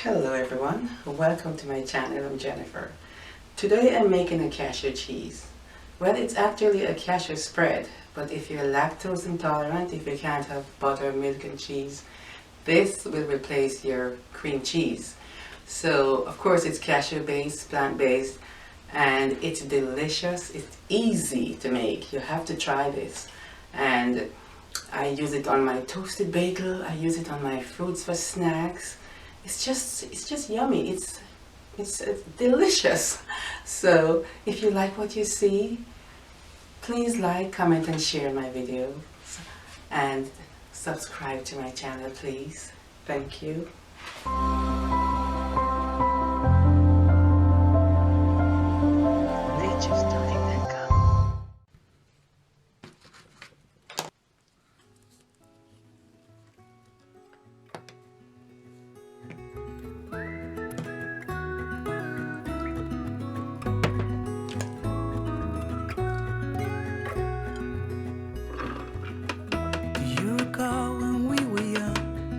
Hello everyone, welcome to my channel. I'm Jennifer. Today I'm making a cashew cheese. Well, it's actually a cashew spread, but if you're lactose intolerant, if you can't have butter, milk and cheese, this will replace your cream cheese. So of course it's cashew based, plant based, and it's delicious. It's easy to make. You have to try this. And I use it on my toasted bagel, I use it on my fruits for snacks. It's just yummy. It's delicious. So if you like what you see, please like, comment and share my videos and subscribe to my channel, please. Thank you.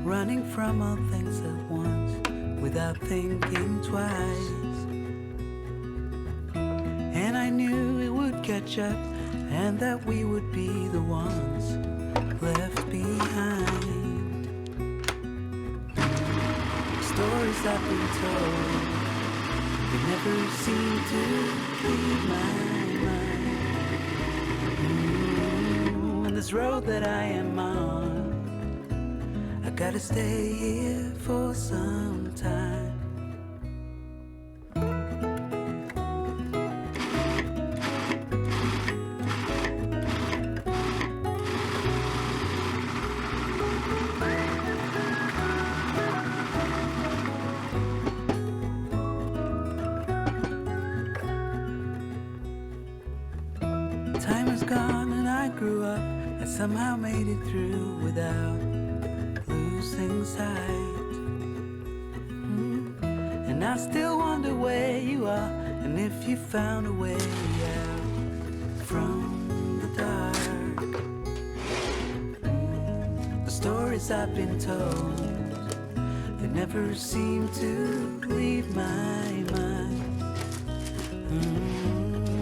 Running from all things at once without thinking twice. And I knew it would catch up and that we would be the ones left behind. Stories I've been told, they never seem to leave my mind. And this road that I am on, I gotta stay here for some time. Time is gone and I grew up. I somehow made it through without losing sight. And I still wonder where you are, and if you found a way out from the dark. The stories I've been told, they never seem to leave my mind.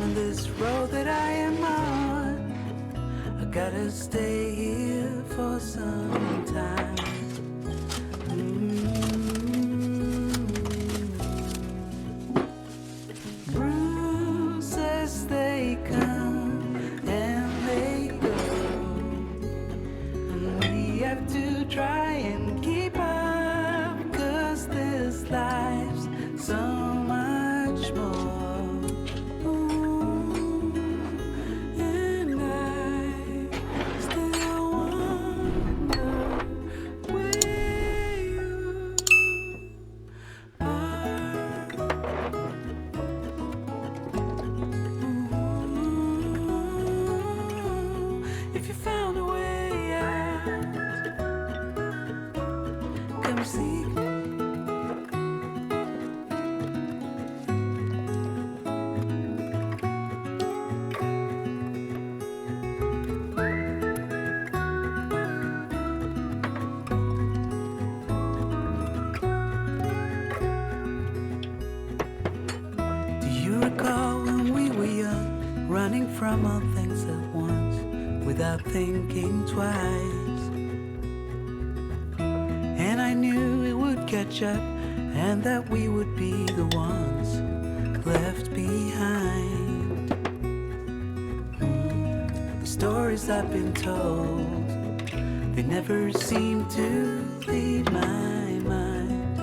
And this road that I am on, I gotta stay here for some time. Bruises, they come and they go, and we have to try and keep up, 'cause this life's so much more. And I still wonder where you are. If you found a way out, come seek me. Do you recall when we were young, running from all things at once without thinking twice? And I knew it would catch up and that we would be the ones left behind. The stories I've been told, they never seem to leave my mind.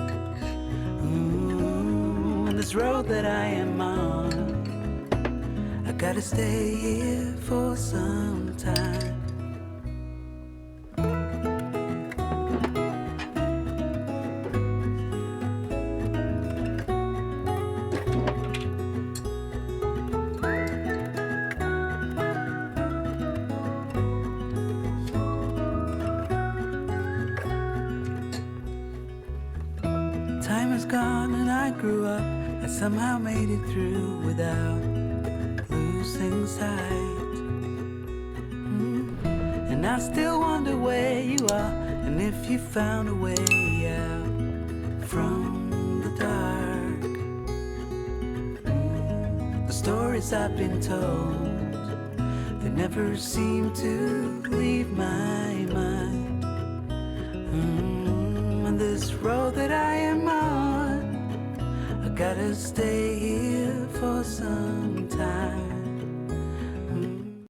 And this road that I am on, I gotta stay here for some time. Time is gone and I grew up. I somehow made it through without losing sight. And I still wonder where you are, and if you found a way out from stories I've been told, they never seem to leave my mind. On this road that I am on, I gotta stay here for some time.